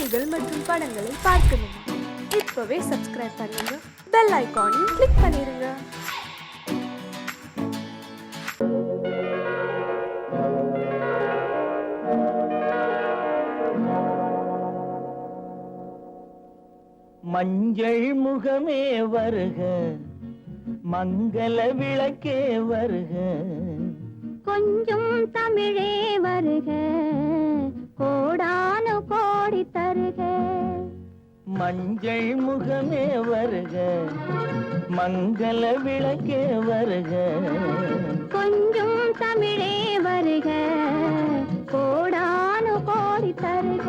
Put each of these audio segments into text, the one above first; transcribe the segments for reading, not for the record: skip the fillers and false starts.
செய்திகள் மற்றும் படங்களை பார்க்கணுமா? இப்பவே சப்ஸ்கிரைப் பண்ணுங்க, பெல் ஐகானையும் கிளிக் பண்ணிருங்க. மஞ்சள் முகமே வருக, மங்கள விளக்கே வருக, கொஞ்சம் தமிழே வருக, கோடானு கோடி தருக. மஞ்சள் முகமே வருக, மங்கள விளக்கே வருக, கொஞ்சம் தமிழே வருக, கோடானு கோடி தருக.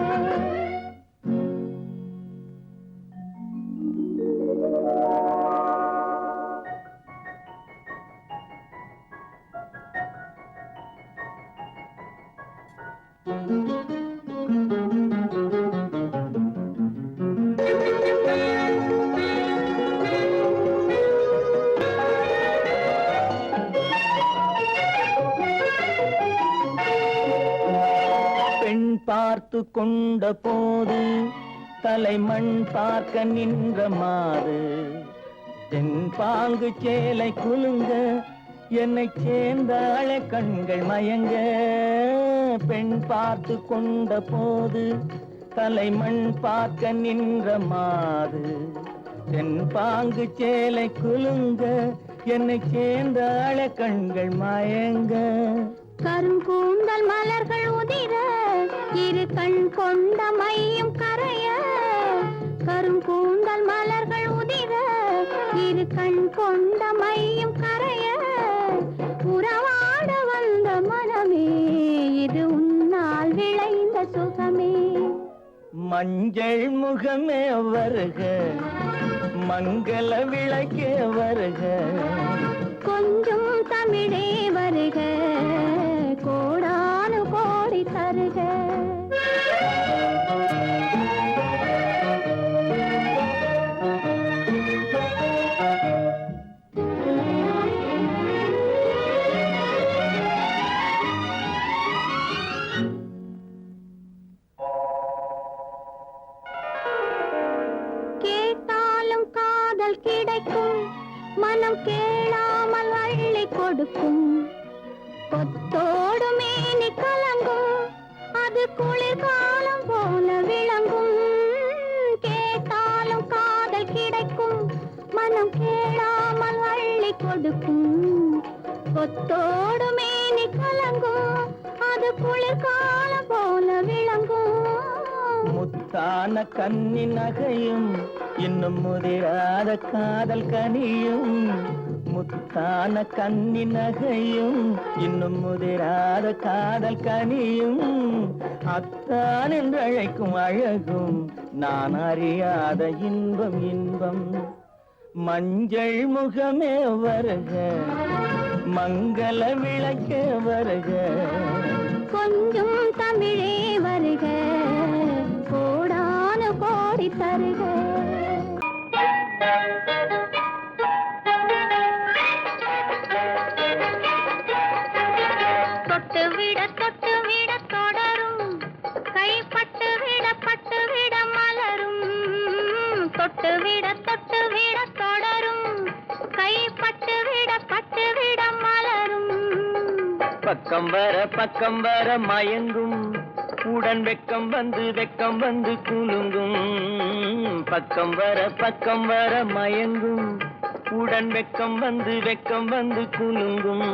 பெண் பார்த்து கொண்ட போது தலைமண் பார்க்க நின்ற மாது, தென் பாங்கு சேலை குலுங்க என்னை சேர்ந்தாழ கண்கள் மயங்க. பெண் பார்த்து கொண்ட போது தலைமண் பார்க்க நின்ற மாது, தென் பாங்கு சேலை குலுங்க என்னை சேர்ந்தாழ கண்கள் மயங்க. கருங்கூந்தல் மலர்கள் உதிர இரு கண் கொண்ட மையும் கரைய. கருங்கூந்தல் மலர்கள் உதிர இரு கண் கொண்ட மையும் கரைய. உறவாட வந்த மனமே இது உன்னால் விளைந்த சுகமே. மஞ்சள் முகமே வருக, மங்கள விளக்கே வருக, கொஞ்சம் தமிழே வருக, கோடானு கோடி தருக. கேட்டாலும் காதல் கிடைக்கும், மனம் கேளாமல் அள்ளி கொடுக்கும். கொத்தோடு மேனி கலங்கும், அது குளிர்காலம் போல விளங்கும். கேட்டாலும் காதல் கிடைக்கும், மனம் கேளாமல் அள்ளி கொடுக்கும். கொத்தோடு மேனி கலங்கும், அது குளிர்காலம் போல விளங்கும். முத்தான கன்னி நகையும் இன்னும் முதிராத காதல் கனியும். முத்தான கன்னி நகையும் இன்னும் முதிராத காதல் கனியும். அத்தான் என்று அழைக்கும் அழகும் நான் அறியாத இன்பம் இன்பம். மஞ்சள் முகமே வருக, மங்கள விளக்கே வருக, கொஞ்சம் தமிழே வருக, கோடானு கோடி தருக. தொட்டு விட தொடரும், கைப்பட்டு விட மலரும். தொட்டு விட தொடரும், கைப்பட்டு விட மலரும். பக்கம் வர மயங்கும், உடன் வெக்கம் வந்து குலுங்கும். பக்கம் வர மயங்கும், உடன் வெக்கம் வந்து குலுங்கும்.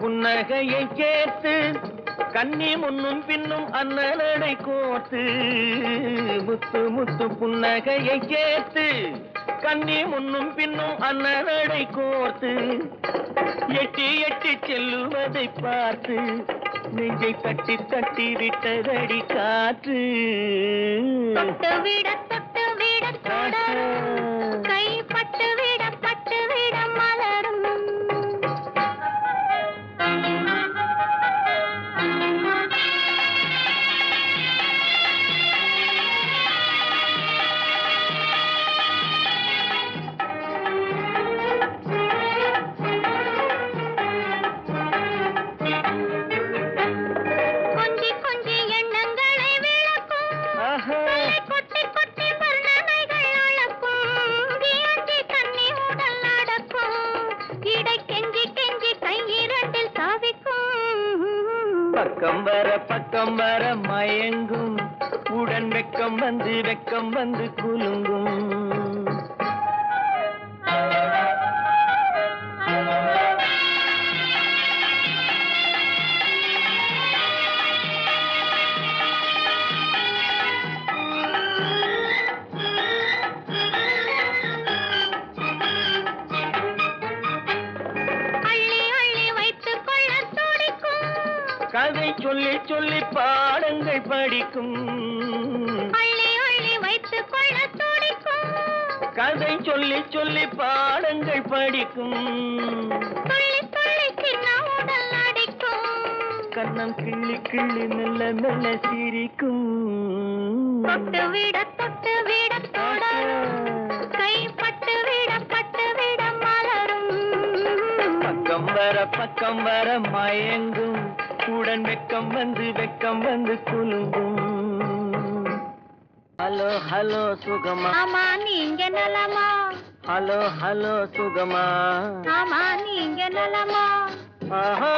புன்னகையை சேர்த்து கண்ணி முன்னும் பின்னும் அண்ணனை கோர்த்து. முத்து முத்து புன்னகையை சேர்த்து கண்ணி முன்னும் பின்னும் அண்ணனை கோர்த்து. எட்டி எட்டி செல்லுவதை பார்த்து நெஞ்சை தட்டி தட்டி விட்டதடி காற்று. தொட்டு விட தொடரும், கைப்பட்டு விட மலரும். பக்கம் வர மயங்கும் உடன் வெக்கம் வந்து குலுங்கும் கதை சொல்லி சொல்லி பாடங்கள் படிக்கும் வைத்துக் கொள்ள துடிக்கும் கதை சொல்லி சொல்லி பாடங்கள் படிக்கும் துள்ளி துள்ளி சின்ன உடல் அடிக்கும் கண்ணம் கிள்ளி கிள்ளி மெல்ல மெல்ல சிரிக்கும் தொட்டு விட தொடரும் கை பட்டு விட மலரும் பக்கம் வர மயங்கும் உடன் வெக்கம் வந்து குலுங்கும் ஹலோ ஹலோ சுகமா ஆமா நீங்க நலமா ஹலோ சுகமா ஆமா நீங்க நலமா ஆஹா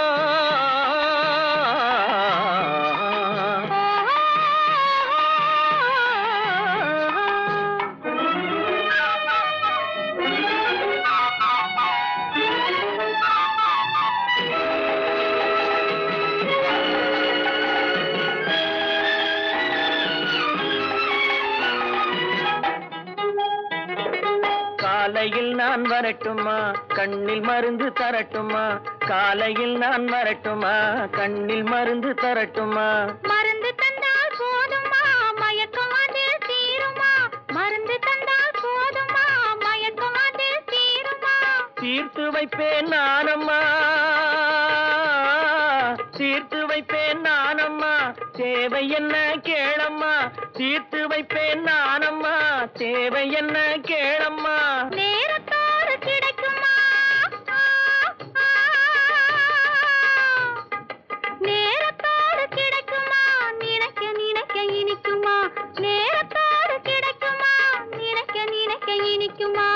காலையில் நான் வரட்டுமா கண்ணில் மருந்து தரட்டுமா காலையில் நான் வரட்டுமா கண்ணில் மருந்து தரட்டுமா மருந்து தந்தால் போதுமா மயக்கம் அதில் தீருமா மருந்து தந்தால் போதுமா மயக்கம் அதில் தீருமா தீர்த்து வைப்பேன் நானம்மா தேவை என்ன கேளம்மா தீர்த்து வைப்பேன் நானம்மா தேவை என்ன கேளம்மா நேரத்தோடு கிடைக்குமா நேரத்தோடு கிடைக்குமா நினைக்க நினைக்க இனிக்குமா நேரத்தோடு கிடைக்குமா நினைக்க நினைக்க இனிக்குமா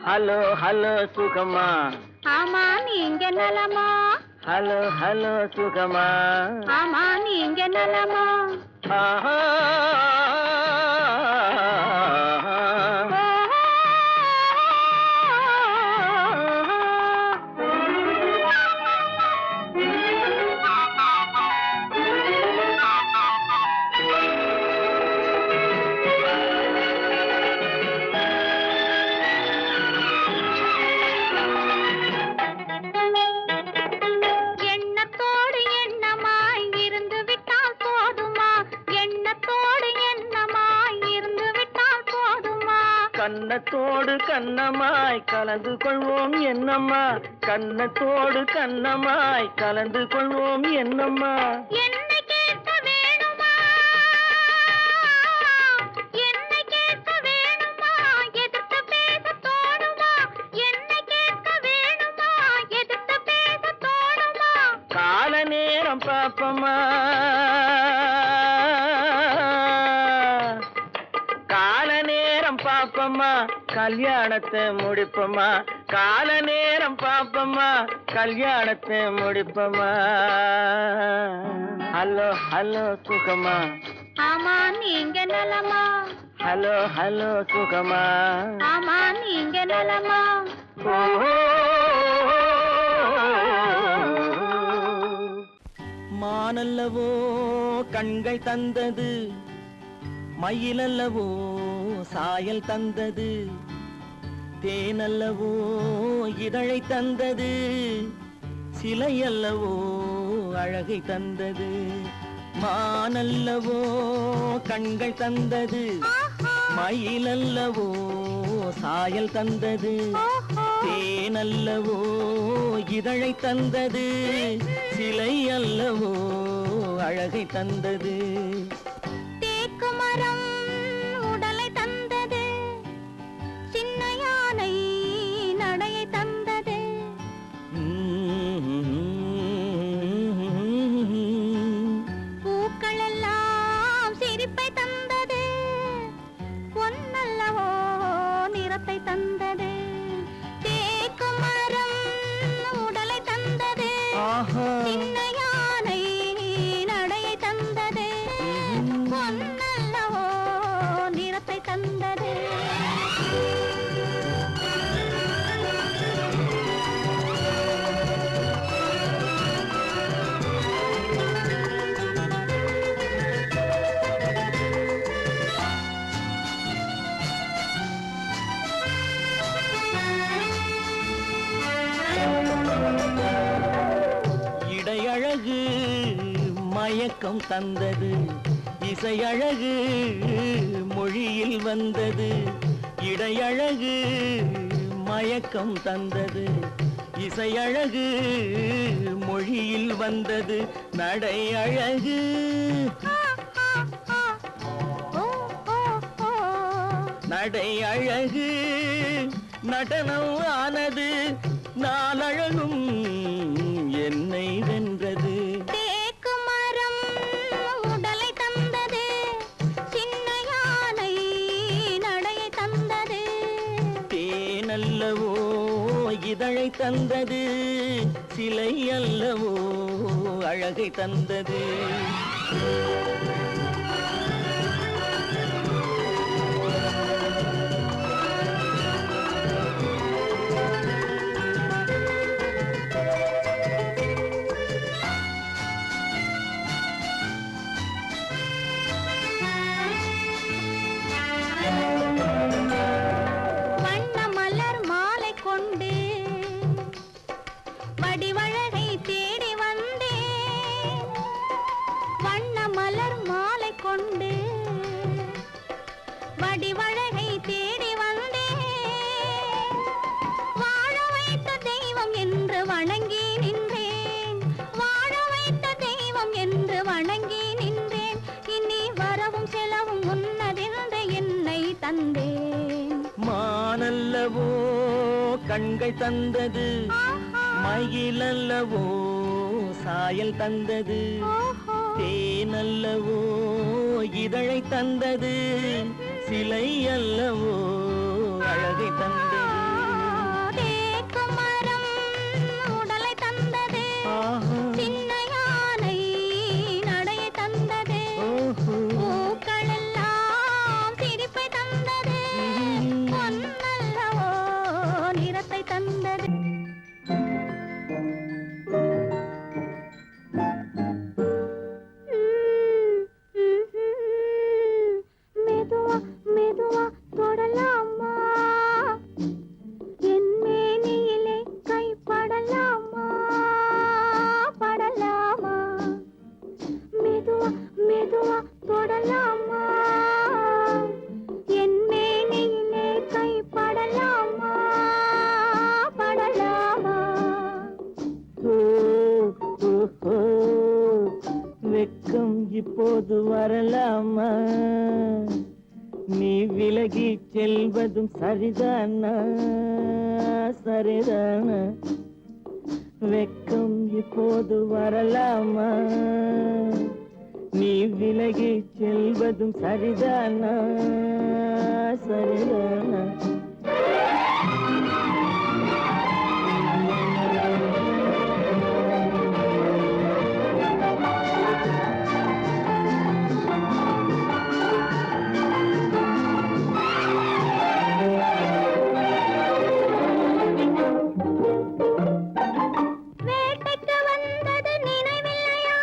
ஹலோ சுகமா ஆமா நீங்க நலமா ஹலோ சுகமா ஆமா நீங்க நலமா ஆஹா கண்ணத்தோடு கண்ணமாய் கலந்து கொள்வோம் என்னம்மா கண்ணத்தோடு கண்ணமாய் கலந்து கொள்வோம் என்னம்மா என்னை கேட்க வேணுமா என்னை கேட்க வேணுமா எதிர்த்து பேச தோணுமா என்னை கேட்க வேணுமா எதிர்த்து பேச தோணுமா கால நேரம் பாப்பமா பாப்பம்மா கல்யாணத்தை முடிப்பம்மா கால நேரம் பாப்பம்மா கல்யாணத்தை முடிப்பம்மா ஹலோ சுகமா ஆமா நீங்க நலமா ஹலோ சுகமா ஆமா நீங்க நலமா மானல்லவோ கண்கள் தந்தது மயிலல்லவோ சாயல் தந்தது தேனல்லவோ இதழை தந்தது சிலையல்லவோ அழகை தந்தது மானல்லவோ கண்கள் தந்தது மயிலல்லவோ சாயல் தந்தது தேனல்லவோ இதழை தந்தது சிலை அல்லவோ அழகை தந்தது தேக்குமரம் உடலை தந்தது சின்ன யானை நடையை தந்தது பூக்கள் எல்லாம் சிரிப்பை தந்தது பொன்னல்லவோ நிறத்தை தந்தது தேக்குமரம் உடலை தந்தது தந்தது. இடையழகு மயக்கம் தந்தது, இசையழகு மொழியில் வந்தது. இடையழகு மயக்கம் தந்தது, இசையழகு மொழியில் வந்தது. நடை அழகு நடை அழகு நடனம் ஆனது, நாளழகும் என்னை வென்றது. தேக்கு மரம் உடலை தந்தது, சின்ன யானை நடையை தந்தது. தேனல்லவோ இதழை தந்தது, சிலை அல்லவோ அழகை தந்தது. வண்ண மலர் மாலை கொண்டு வடிவழகை தேடி வந்தேன். வண்ண மலர் மாலை கொண்டு வடிவழகை தேடி வந்தேன். வாழ வைத்த தெய்வம் என்று வணங்கி நின்றேன். வாழ வைத்த தெய்வம் என்று வணங்கி நின்றேன். இனி வரவும் செலவும் உன்னதென்று என்னை தந்தேன். மானல்லவோ கண்கள் தந்தது, மயிலல்லவோ சாயல் தந்தது. தேனல்லவோ இதழை தந்தது, சிலை அல்லவோ அழகை தந்தது. தேக்கு மரம் உடலை தந்தது, சின்ன யானை நடையை தந்தது. பூக்கள் எல்லாம் சிரிப்பை தந்தது, பொன்னல்லவோ நிறத்தை தந்தது. மெதுவா மெதுவா தொடலாமா, என் மேனியிலே கை படலாமா, படலாமா. மெதுவா மெதுவா தொடலாமா, என் மேனியிலே கை படலாமா, படலாமா. ஓ, ஓ, ஓ, வெக்கம் இப்போது வரலாமா? நீ விலகி செல்வதும் சரிதானா, சரிதானா? வெக்கம் இப்போது வரலாமா? நீ விலகி செல்வதும் சரிதானா, சரிதானா? வேட்டைக்கு வந்தது நினைவில்லையா,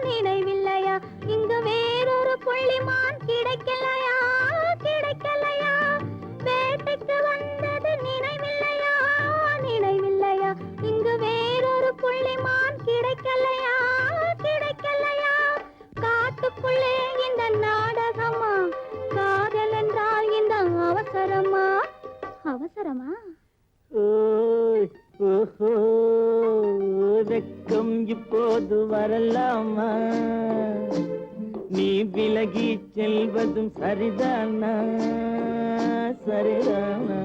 நினைவில்லையா? இங்கு வேறொரு புள்ளிமான் கிடைக்கலையா, கிடைக்கலையா? வேட்டைக்கு வந்தது நினைவில்லையா, நினைவில்லையா? இங்கு வேறொரு புள்ளிமான் கிடைக்கலையா, கிடைக்கலையா? காட்டுக்குள்ளே இந்த நாடகமா, காதல் என்றால் இந்த அவசரமா, அவசரமா? ஓய், ஓஹோ, வெக்கம் இப்போது வரலாமா? நீ விலகி செல்வதும் சரிதானா, சரிதானா?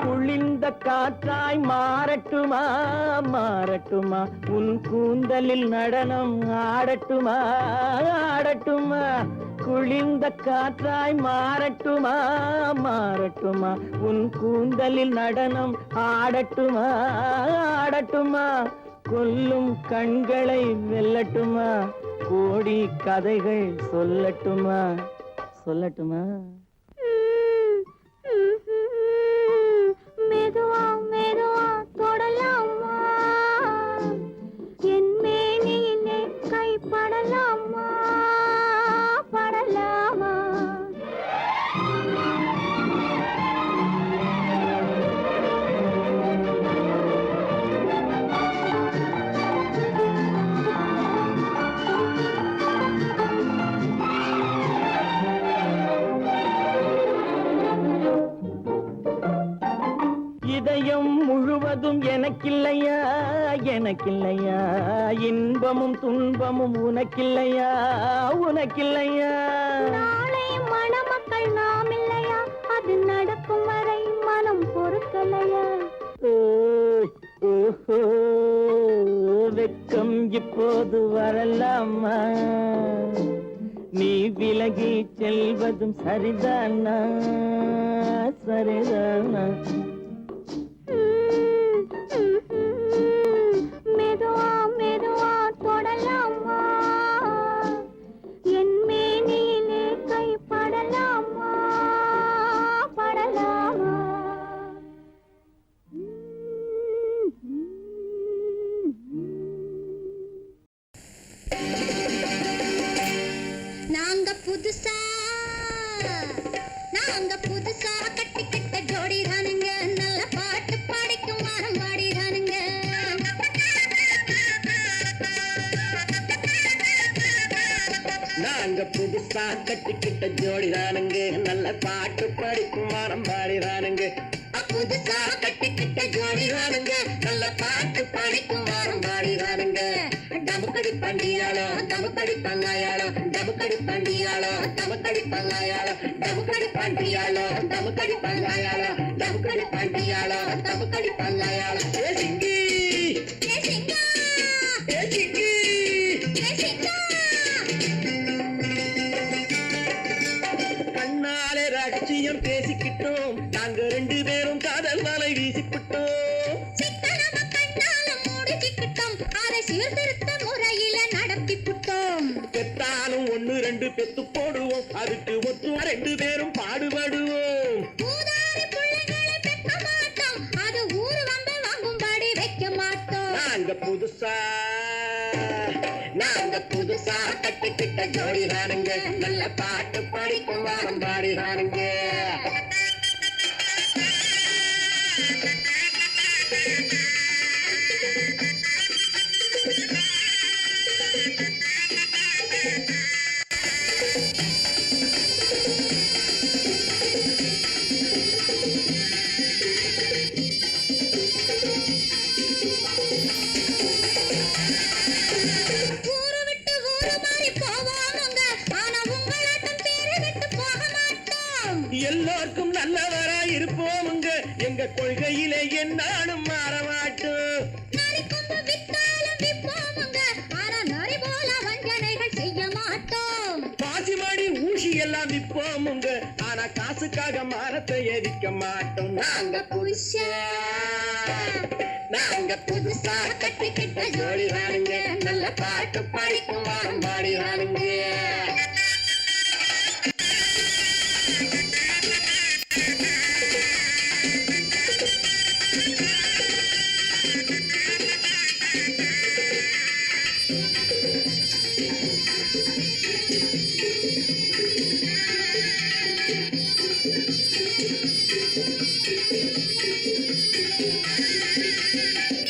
குளிர்ந்த காற்றாய் மாறட்டுமா, மாறட்டுமா? உன் கூந்தலில் நடனம் ஆடட்டுமா, ஆடட்டுமா? குளிர்ந்த காற்றாய் மாறட்டுமா, மாறட்டுமா? உன் கூந்தலில் நடனம் ஆடட்டுமா, ஆடட்டுமா? கொல்லும் கண்களை வெல்லட்டுமா, கோடி கதைகள் சொல்லட்டுமா, சொல்லட்டுமா? மெதுவா மெதுவா தொடலாமா, என் மேனியிலே கைப்படலாமா, படலாமா? இதயம் முழுவதும் எனக்கில்லையா, எனக்கில்லையா, இன்பமும் துன்பமும் உனக்கில்லையா, உனக்கில்லையா? நாளை மணமக்கள் நாம் இல்லையா, அது நடக்கும் வரை மனம் பொறுக்கலையா? ஓய், ஓஹோ, வெட்கம் இப்போது வரலாமா, நீ விலகி செல்வதும் சரிதானா, சரிதானா? மெதுவா மெதுவா தொடலாமா, என் மேனியிலே கைப்படலாமா, படலாமா? நாங்க புதுசா கட்டிக்கிட்ட ஜோடி தானுங்க, நல்ல பாட்டு பாடிக்கும் வாரம் பாடி தானுங்க. நாங்க புதுசா கட்டிக்கிட்ட ஜோடி தானுங்க, நல்ல பாட்டு படிக்கும் வாரம் பாடி தானுங்க. புதுசா கட்டிக்கிட்ட ஜோடி தானுங்க, நல்ல பாட்டு படிக்கும் வாரம் பாடி தானுங்க. டமுக்கடி பண்டியாளோ டமுக்கடி பங்காயாளோ, டமுக்கடி பண்டியாளோ டமுக்கடி பங்காயாளோ, டமுக்கடி பண்டியாளோ டமுக்கடி பங்காயாளோ, டமுக்கடி பண்டியாளோ டமுக்கடி பங்காயாளோ. ஏ சிங்கி ஏ சிங்கா, ஏ சிங்கி ஏ சிங்கா, கண்ணாலே ரகசியம் பேசிக்கிட்டோம், நாங்க ரெண்டு பேரும் காதல் வலை வீசிக்கிட்டோம். சிக்கனம கண்ணால மூடிக்கிட்டோம், அதை சீர்திருத்த முறையில நடத்திக்கிட்டோம். பெத்தாலும் ஒண்ணு ரெண்டு பெத்து போடுவோம், அதுக்கு ஒத்துவா ரெண்டு பேரும் பாடுபடுவோம். ஊதாரி பிள்ளைகளை பெக்க மாட்டோம், அது ஊரு வந்து வாங்கும்படி வைக்க மாட்டோம். நாங்க புதுசா கட்டிக்கிட்ட ஜோடி தானுங்க, நல்ல பாட்டு படிக்கும் வாரம் பாடி தானுங்க. ஊரு விட்டு ஊரு மாறி போவோமுங்க, ஆனா உங்களாட்டம் பேரு விட்டு போக மாட்டோம். எல்லோருக்கும் நல்லவரா இருப்போமுங்க, எங்க கொள்கையிலே என்னாலும் மாற மாட்டோம். நரி கொம்பு வித்தாலும் விப்போமுங்க, ஆனா நரி போல வஞ்சனைகள் செய்ய மாட்டோம். பாசிமாடி ஊசி எல்லாம் விற்போமுங்க, ஆனா காசுக்காக மானத்தை எரிக்க மாட்டோம். நாங்க புதுசா கட்டிக்கிட்ட ஜோடி தானுங்க, நல்ல பாட்டு படிக்கும் வாரம் பாடி தானுங்க.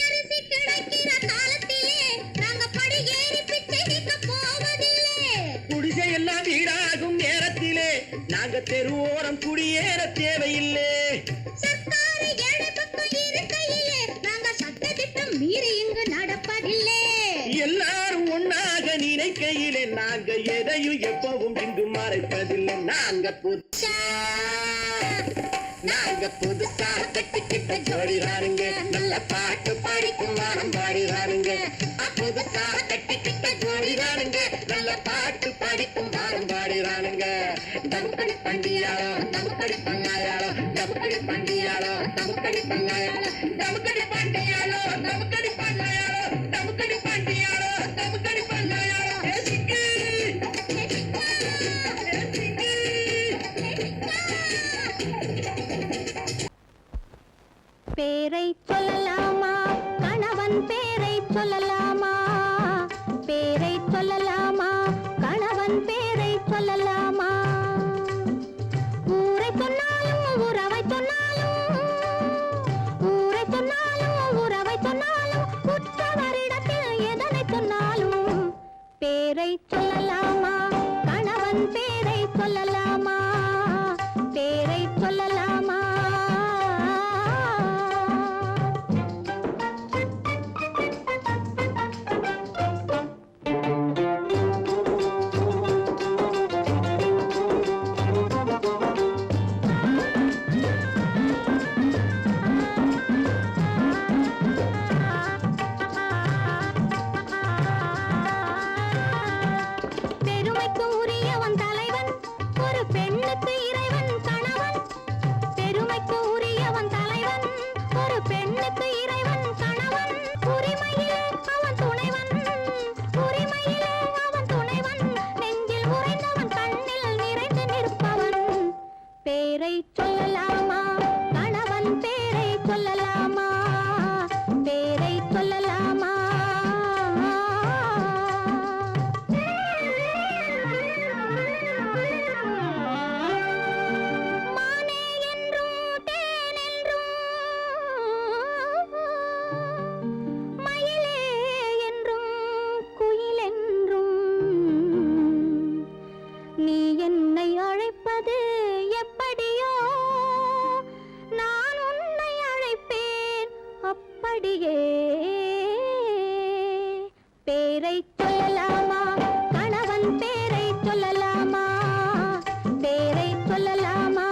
அரிசி கிடைக்கிற காலத்திலே நாங்க படி ஏறி பிச்சை கேட்க போவதில்லை. குடிசை எல்லாம் வீடாகும் நேரத்திலே நாங்க தெருவோரம் குடியேற தேவையில்லை. சர்க்காரு ஏழை பக்கம் இருக்கையிலே நாங்க சட்டத்திட்டம் மீறி இங்கு நடப்பதில்லை. எல்லாரும் ஒன்னாக நினைக்கையிலே நாங்க எதையும் எப்பவும் இங்கு மறைப்பதில்லை. நாங்க புதுசா கட்டிக்கிட்ட ஜோடி தானுங்க, நல்ல பாட்டு படிக்கும் வாரம் பாடி தானுங்க. புதுசா கட்டிக்கிட்ட ஜோடி தானுங்க, நல்ல பாட்டு படிக்கும் வாரம் பாடி தானுங்க. டமுக்கடி பண்டியாளோ டமுக்கடி பங்காயாளோ, டமுக்கடி பண்டியாளோ டமுக்கடி பங்காயாளோ, டமுக்கடி பண்டியாளோ டமுக்கடி பங்காயாளோ. பேரை சொல்லலாமா கணவன் பேரை சொல்லலாமா பேரை சொல்லலாமா பெருமைக்கு உரியவன் தலைவன் ஒரு பெண்ணுக்கு இறைவன் கணவன் பெருமைக்கு உரியவன் தலைவன் ஒரு பெண்ணுக்கு இறைவன் கணவன் உரிமையிலே அவன் துணைவன் உரிமையிலே அவன் துணைவன் நெஞ்சில் உறைந்தவன் கண்ணில் நிறைந்து நிற்பவன் பேரை சொல்லலாமா கணவன் பேரை சொல்லலாமா பேரை சொல்லலாமா மானே என்றும் தேனென்றும் மயிலே என்றும் குயிலென்றும் நீ என்னை அழைப்பது எப்படியோ நான் உன்னை அழைப்பேன் அப்படியே பேரை சொல்லலாமா கணவன் பேரை சொல்லலாமா பேரை சொல்லலாமா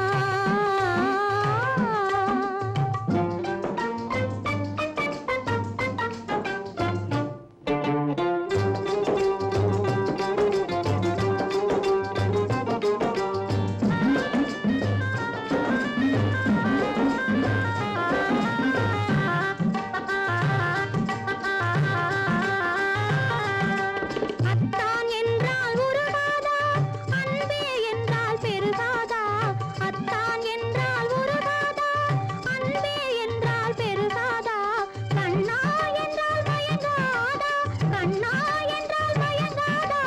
அத்தான் என்றால் உருகாதா அன்பே என்றால் பெருகாதா அத்தான் என்றால் உருகாதா அன்பே என்றால் பெருகாதா கண்ணா என்றால் மயங்காதா கண்ணா என்றால் மயங்காதா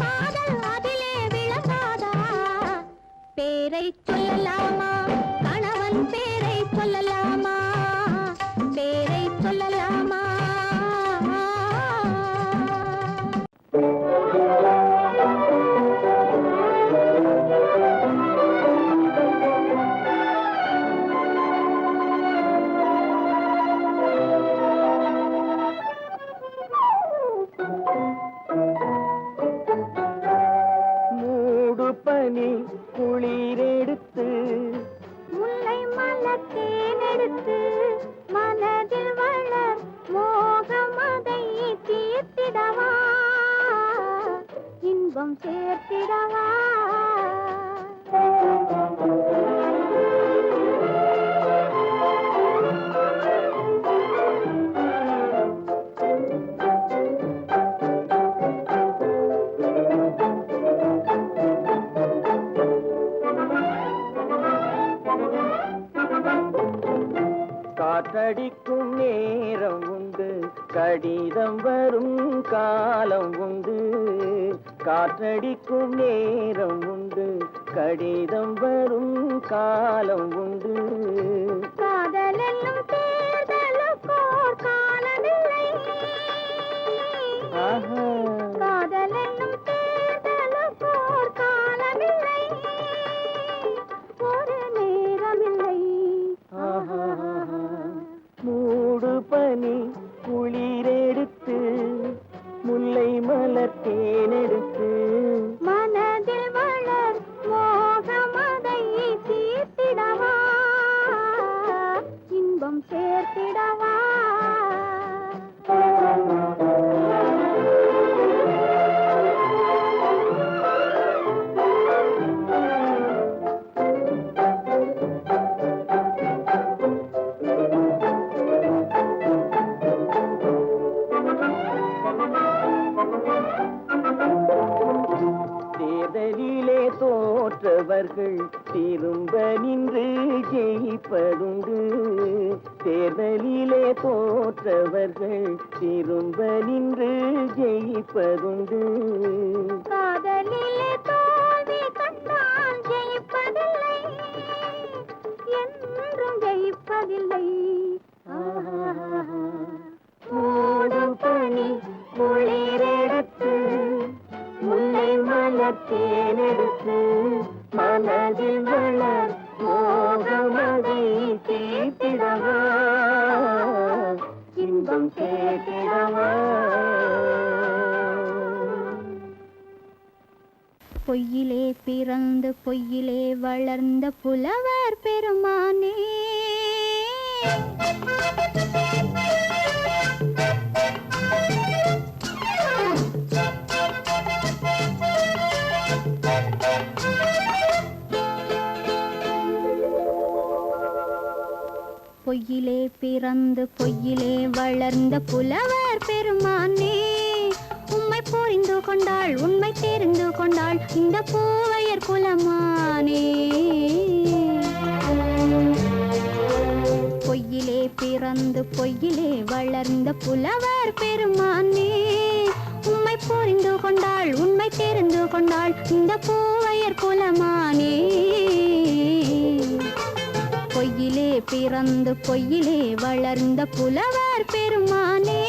காதல் அதிலே விளங்காதா பேரை சொல்லலாமா கணவன் பேரை சொல்லலாமா பேரை சொல்லலாமா மூடு பனி குளிரெடுத்து முல்லை மலர் தேனெடுத்து மனதில் வளர் மோகமதை தீர்த்திடவா இன்பம் சேர்த்திடவா காற்றடிக்கும் நேரம் உண்டு கடிதம் வரும் காலம் உண்டு காற்றடிக்கும் நேரம் உண்டு கடிதம் வரும் காலம் உண்டு காதல் என்னும் தேர்தலுக்கோர் காலமில்லை ஆஹா காதல் என்னும் தேர்தலுக்கோர் காலமில்லை ஒரு நேரமில்லை ஆஹா மூடு பனி குளிரெடுத்து முல்லை மலர் தேனெடுத்து மனதில் வளர் மோகமதை தீர்த்திடவா இன்பம் சேர்த்திடவா தேர்தலிலே தோற்றவர்கள் திரும்ப நின்று ஜெயிப்பதுண்டு தேர்தலிலே தோற்றவர்கள் திரும்ப நின்று ஜெயிப்பதுண்டு காதலிலே தோல்வி கண்டால் ஜெயிப்பதில்லை என்றும் ஜெயிப்பதில்லை மூடு பனி குளிரெடுத்து தேனெடுத்து மனதில் வளர் மோகமதை தீர்த்திடவா இன்பம் சேர்த்திடவா. பொய்யிலே பிறந்து பொய்யிலே வளர்ந்த புலவர் பெருமானே, பொய்யிலே பிறந்து பொய்யிலே வளர்ந்த புலவர் பெருமானே, உம்மை புரிந்து கொண்டாள் உண்மை தெரிந்து கொண்டாள் இந்த பூவையர் குலமானே. பொய்யிலே பிறந்து பொய்யிலே வளர்ந்த புலவர் பெருமானே, உம்மை புரிந்து கொண்டாள் உண்மை தெரிந்து கொண்டாள் இந்த பூவையர் குலமானே. பொய்யிலே பிறந்து பொய்யிலே வளர்ந்த புலவர் பெருமானே.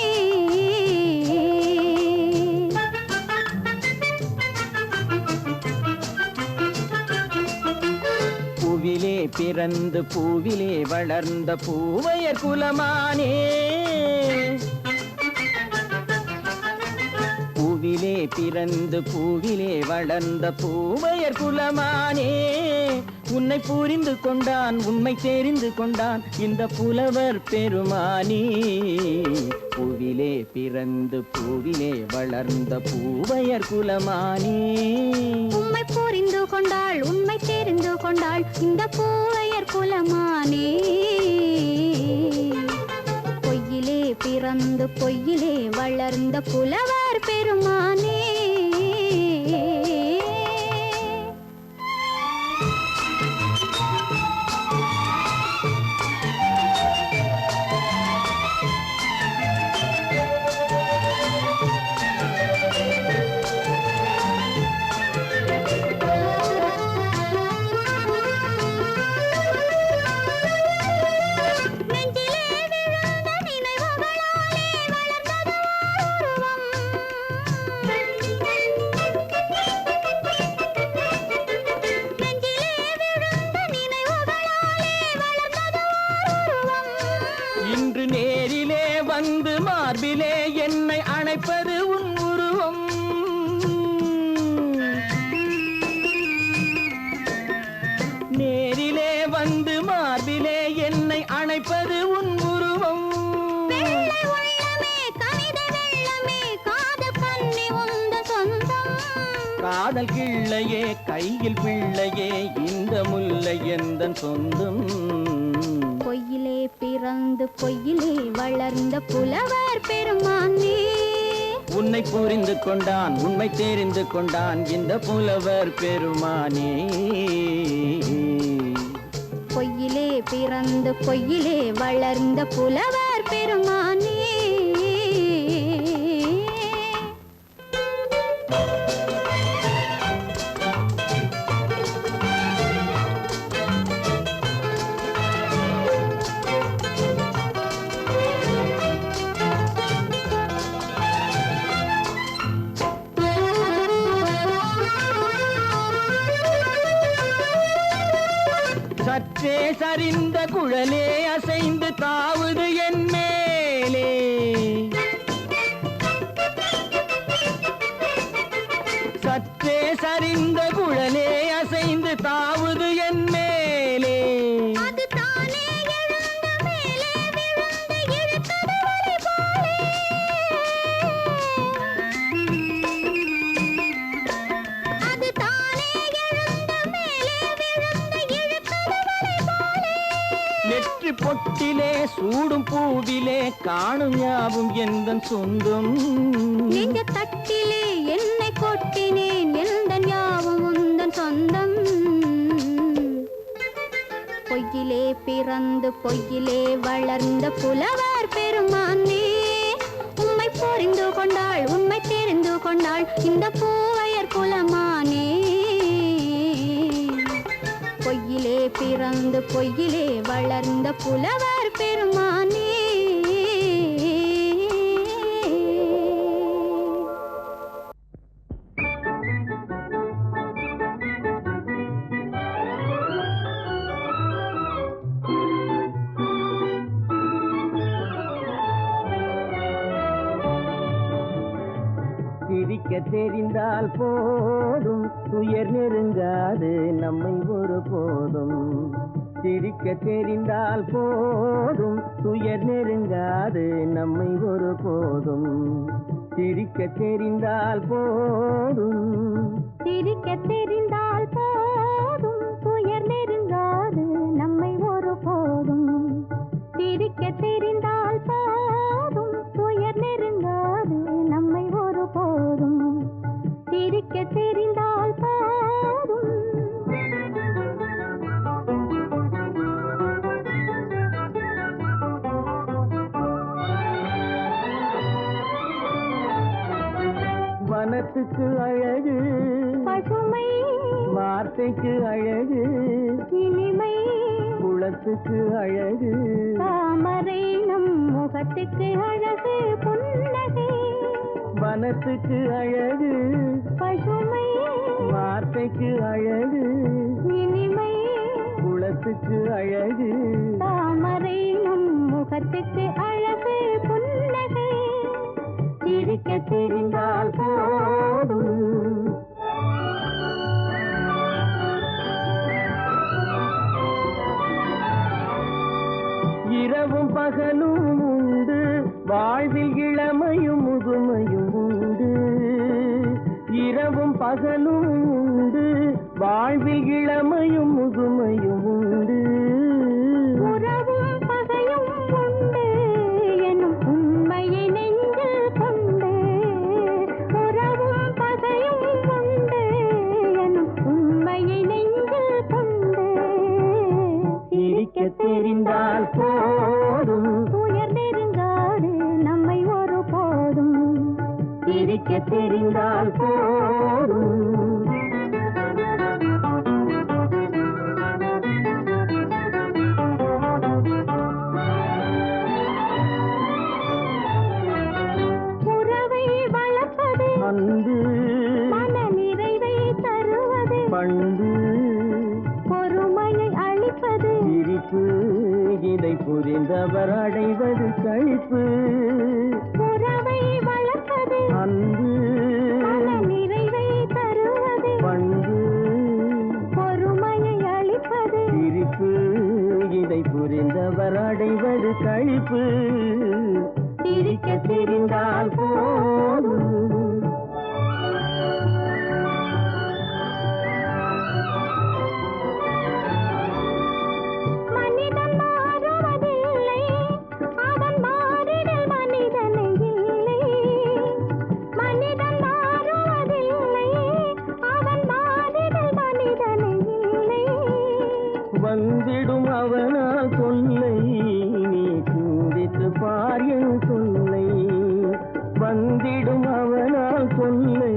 பூவிலே பிறந்து பூவிலே வளர்ந்த பூவையர் குலமானே, பூவிலே பிறந்து பூவிலே வளர்ந்த பூவையர் குலமானே, உன்னை புரிந்து கொண்டான் உண்மை தெரிந்து கொண்டான் இந்த புலவர் பெருமானே. பூவிலே பிறந்து பூவிலே வளர்ந்த பூவையர் குலமானே, உம்மை புரிந்து கொண்டாள் உண்மை தெரிந்து கொண்டாள் இந்த பூவையர் குலமானே. பொய்யிலே பிறந்து பொய்யிலே வளர்ந்த புலவர் பெருமானே. இன்று நேரிலே வந்து மார்பிலே என்னை அணைப்பது உன் உருவம். நேரிலே வந்து மார்பிலே என்னை அணைப்பது உன் உருவம். காதல் கிள்ளையே கையில் பிள்ளையே இந்த முல்லை எந்தன் சொந்தம். பொய்யிலே பிறந்து பொய்யிலே வளர்ந்த புலவர் பெருமானே, உன்னை புரிந்து கொண்டான் உண்மை தெரிந்து கொண்டான் இந்த புலவர் பெருமானே. பொய்யிலே பிறந்து பொய்யிலே வளர்ந்த புலவர் பெருமானே. சற்றே சரிந்த குழலே அசைந்து தாவுது என் மேலே, சற்றே சரிந்த குழலே அசைந்து தாவுது என் மேலே. நெற்றி பொட்டிலே சூடும் பூவிலே காணும் யாவும் எந்தன் சொந்தம். நெஞ்ச தட்டிலே என்னை கொட்டினேன் எந்தன் யாவும் உந்தன் சொந்தம். பொய்யிலே பிறந்து பொய்யிலே வளர்ந்த புலவர் பெருமானே, உம்மை புரிந்து கொண்டாள் உண்மை தெரிந்து கொண்டாள் இந்த பூவையர் குலமானே. பொய்யிலே பிறந்து பொய்யிலே வளர்ந்த புலவர் பெருமானே. சிரிக்க தெரிந்தால் போதும் துயர் நெருங்காது நம்மை ஒரு போதும். சிரிக்க தெரிந்தால் போதும் துயர் நெருங்காது நம்மை ஒரு போதும். சிரிக்க தெரிந்தால் போதும். சிரிக்க தெரிந்தால் போதும் துயர் நெருங்காது நம்மை ஒரு போதும். சிரிக்க தெரிந்தால் போதும் துயர் நெருங்காது நம்மை ஒரு போதும். சிரிக்க தெரிந்தால் போதும். வனத்துக்கு அழகு பசுமை, வார்த்தைக்கு அழகு இனிமை, குளத்துக்கு அழகு தாமரை நம் முகத்துக்கு அழகு புன்னகை. வனத்துக்கு அழகு பசுமை, வார்த்தைக்கு அழகு இனிமை, குளத்துக்கு அழகு தாமரை நம் முகத்துக்கு அழகு புன்னகை. சிரிக்க தெரிந்தால் போதும். இரவும் பகலும் உண்டு வாழ்வில் இளமையும் முதுமையும் உண்டு. இரவும் பகலும் உண்டு வாழ்வில் இளமையும் முதுமையும் உண்டு. உறவும் பகையும் உண்டு எனும் உண்மையை நெஞ்சில் கொண்டு. உறவும் பகையும் உண்டு எனும் உண்மையை நெஞ்சில் கொண்டு. சிரிக்க தெரிந்தால் போதும் துயர் நெருங்காது நம்மை ஒரு போதும். சிரிக்க தெரிந்தால் போதும். உறவை வளர்ப்பது அன்பு மன நிறைவை தருவது. பண்பு பொறுமையை அளிப்பது சிரிப்பு இதை புரிந்தவர் அடைவது களிப்பு. உறவை வளர்ப்பது அன்பு மன நிறைவை தருவது. பண்பு பொறுமையை அளிப்பது சிரிப்பு இதை புரிந்தவர் அடைவது களிப்பு. சிரிக்க தெரிந்தால் போதும். மனிதன் மாறுவதில்லை, அவன் மாறிடல் மனிதனை இல்லை. மனிதன் மாறுவதில்லை, அவன் மாறிடல் மனிதனை இல்லை. வந்திடும் அவனால் தொல்லை நீ சிந்தித்து பார் என் சொல்லை. வந்திடும் அவனால் தொல்லை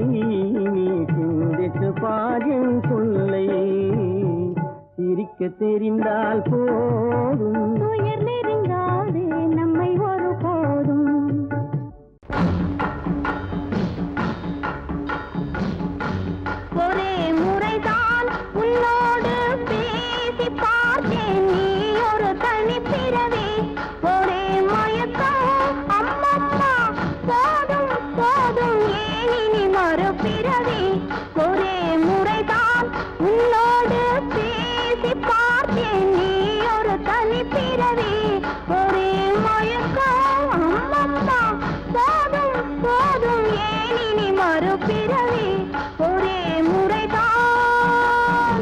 நீ சிந்தித்து பார் என் சொல்லை. சிரிக்க தெரிந்தால் போதும். துயர் நெருங்காது நம்மை ஒரு போதும். ஒரே முறைதான் உன்னோடு பேசி பார்த்தேன், நீ ஒரு தனிப்பிறவி. ஒரே மயக்கம் அம்மம்மா, போதும் போதும் ஏன் இனி மறுபிறவி. ஒரே முறைதான் உன்னோடு பேசி பார்த்தேன், நீ ஒரு தனிப்பிறவி. ஒரே மயக்கம் அம்மம்மா, போதும் போதும் ஏன் இனி மறுபிறவி. ஒரே முறைதான்.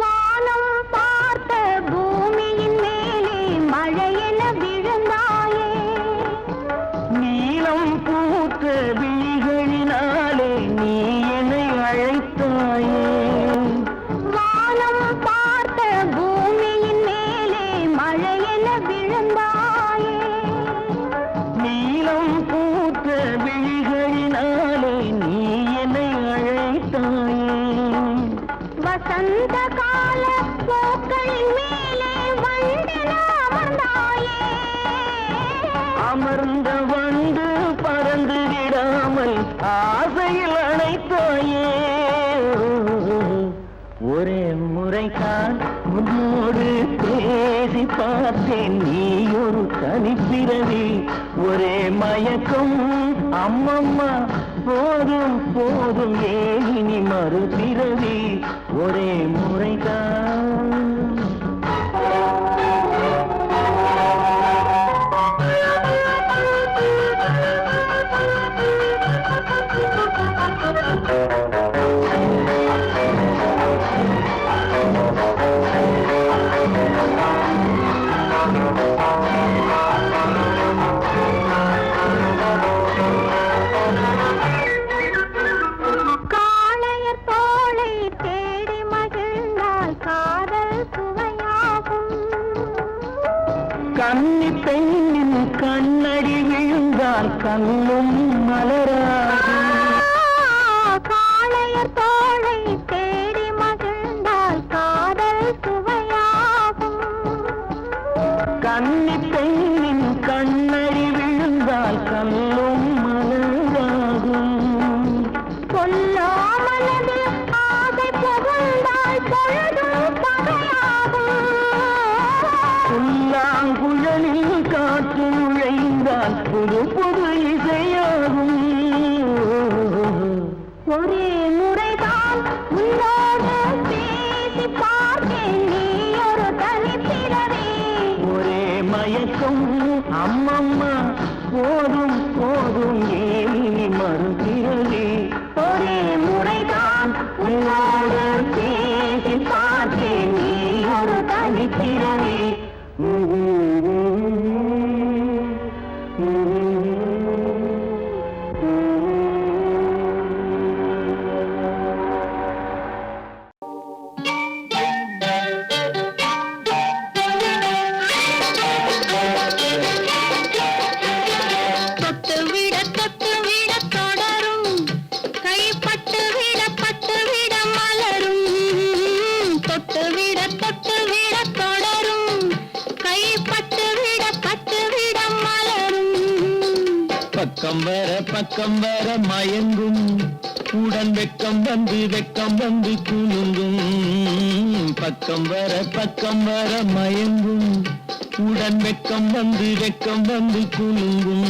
வானம் பார்த்த கால பூக்களின் மேலே வண்டென அமர்ந்தாயே. அமர்ந்த வந்து பறந்து விடாமல் ஆசையில் அணைத்தாயே. ஒரே முறைதான் உன்னோடு பேசி பார்த்தேன், நீ ஒரு தனிப்பிறவி. ஒரே மயக்கம் அம்மம்மா, போதும் போதும் ஏனி மறுபிறவி. ஒரே முறைதான். காளையர் தோளை தேடி மகிழ்ந்தால் காதல் சுவையாகும். கன்னி பெண்ணின் கண்ணடி விழுந்தால் கண்ணும் மலராகும். காளையர் தோளை தேடி மகிழ்ந்தால் காதல் சுவையாகும். கன்னி பெண்ணின் கண்ணடி விழுந்தால் கண்ணும் மலராகும். கொல்லாமலது ஆசை புகுந்தால் பொழுதும் பகையாகும். புல்லாங்குழலில் காற்று நுழைந்தால் புது புது இசையாகும். ஒரே முறைதான் உன்னோடு பேசி பார்த்தேன், நீ ஒரு தனிப்பிறவி. ஒரே மயக்கம் அம்மம்மா, போதும் போதும் ஏனி மறுபிறவி. ஒரே முறைதான் உன்னோடு பேசி பார்த்தேன், நீ ஒரு தனிப்பிறவி. தொட்டு விட தொடரும், கைப்பட்டு விட மலரும். தொட்டு விட தொடரும், கைப்பட்டு விட மலரும். பக்கம் வர மயங்கும், உடன் வெக்கம் வந்து குலுங்கும். பக்கம் வர மயங்கும், உடன் வெக்கம் வந்து குலுங்கும்.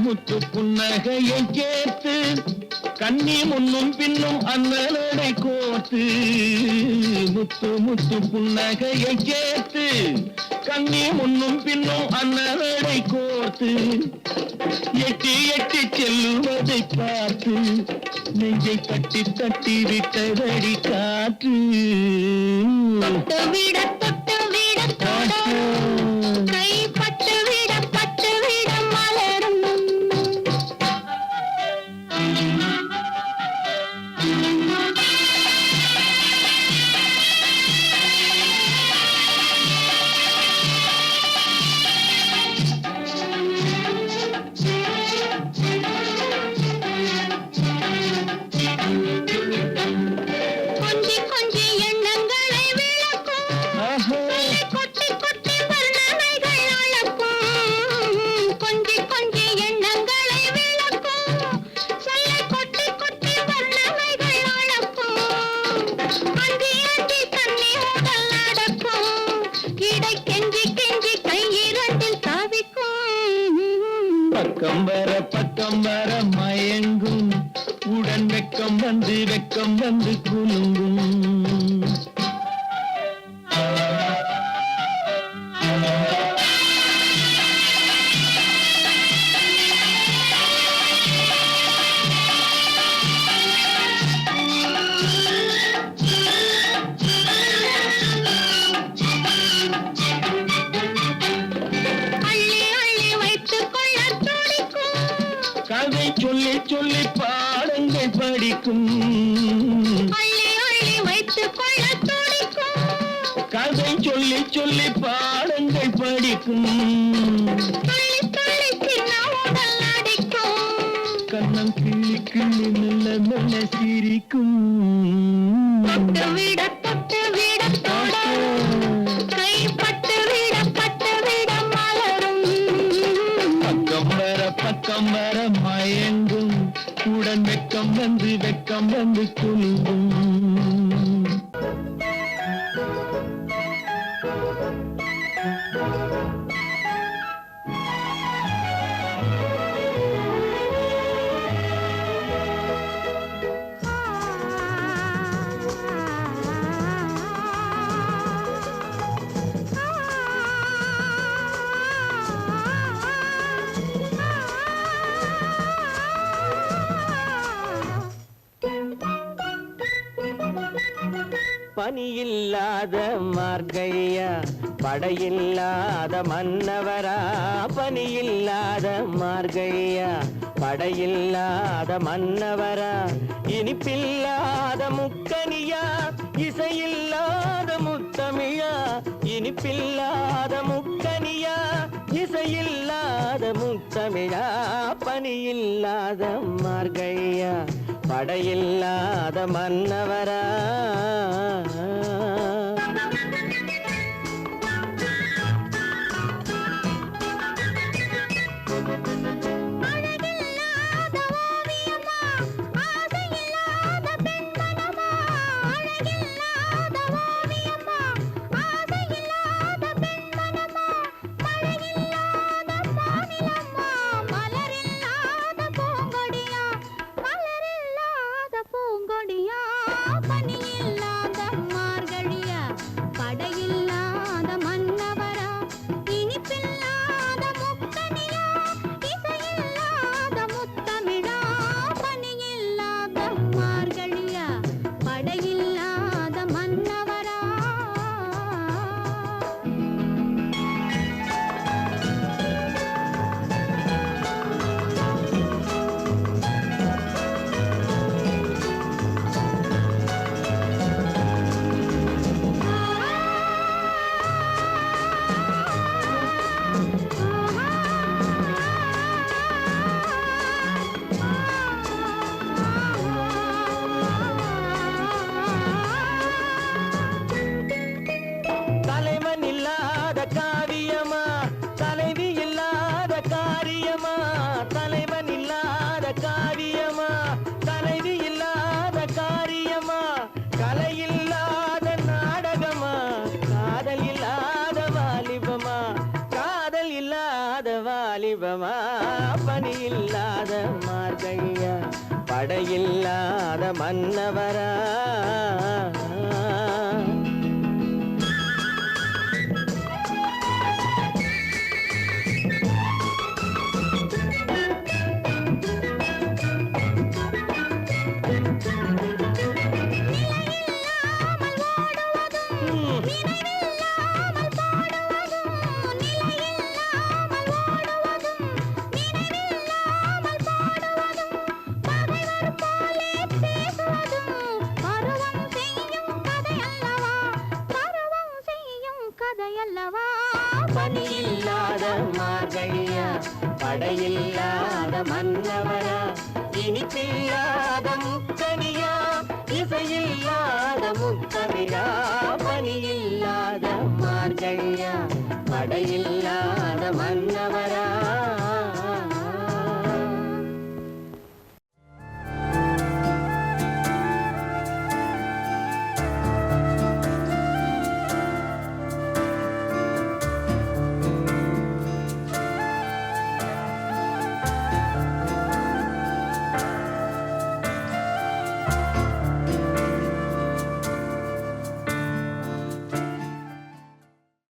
முத்து புன்னகையை கேட்டு கண்ணி முன்னும் பின்னும் அண்ணலடை கோர்த்து. முத்து புன்னகையை கேட்டு கண்ணி முன்னும் பின்னும் அண்ணலடை கோர்த்து. எட்டி செல்லுவதை பார்த்து நெஞ்சை தட்டி விட்டதடி காற்று. தொட்டு விட தொடரும், கைப்பட்டு விட மலரும். கொஞ்சி எண்ணங்களை விளக்கும், கொட்டி வர்ணனைகள் அளக்கும். கொஞ்சி எண்ணங்களை விளக்கும், சொல்ல கொட்டி வர்ணனைகள் அளக்கும். அந்தி தண்ணி உடல் நடக்கும், இடை கெஞ்சி கையிரண்டில் தவிக்கும். பக்கம் வர மயங்கும், உடன் வெக்கம் வந்து குலுங்கும். சொல்லி பாடங்கள் படிக்கும் அள்ளி அள்ளி வைத்துக் கொள்ள துடிக்கும் கதை சொல்லி சொல்லி பாடங்கள் படிக்கும் துள்ளி துள்ளி சின்ன உடல் அடிக்கும் கண்ணம் கிள்ளி கிள்ளி மெல்ல மெல்ல சிரிக்கும் தொட்டு விட தொட கைப்பட்டு விட மலரும் பக்கம் வர மயங்கும் உடன் வெக்கம் வந்து குலுங்கும் பனியில்லாத மார்கழியா படையில்லாத மன்னவரா பனியில்லாத மார்கழியா படையில்லாத மன்னவரா இனிப்பில்லாத முக்கனியா இசையில்லாத முத்தமிழா இனிப்பில்லாத முக்கனியா இசையில்லாத முத்தமிழா பனியில்லாத மார்கழியா படையில்லாத மன்னவரா வாலிபமா பனியில்லாத மார்கழியா படையில்லாத மன்னவரா பனியில்லாத மார்கழியா படையில்லாத மன்னவரா இனிப்பில்லாத முக்கனியா இசையில்லாத முத்தமிழா பனியில்லாத மார்கழியா படையில்லாத மன்ன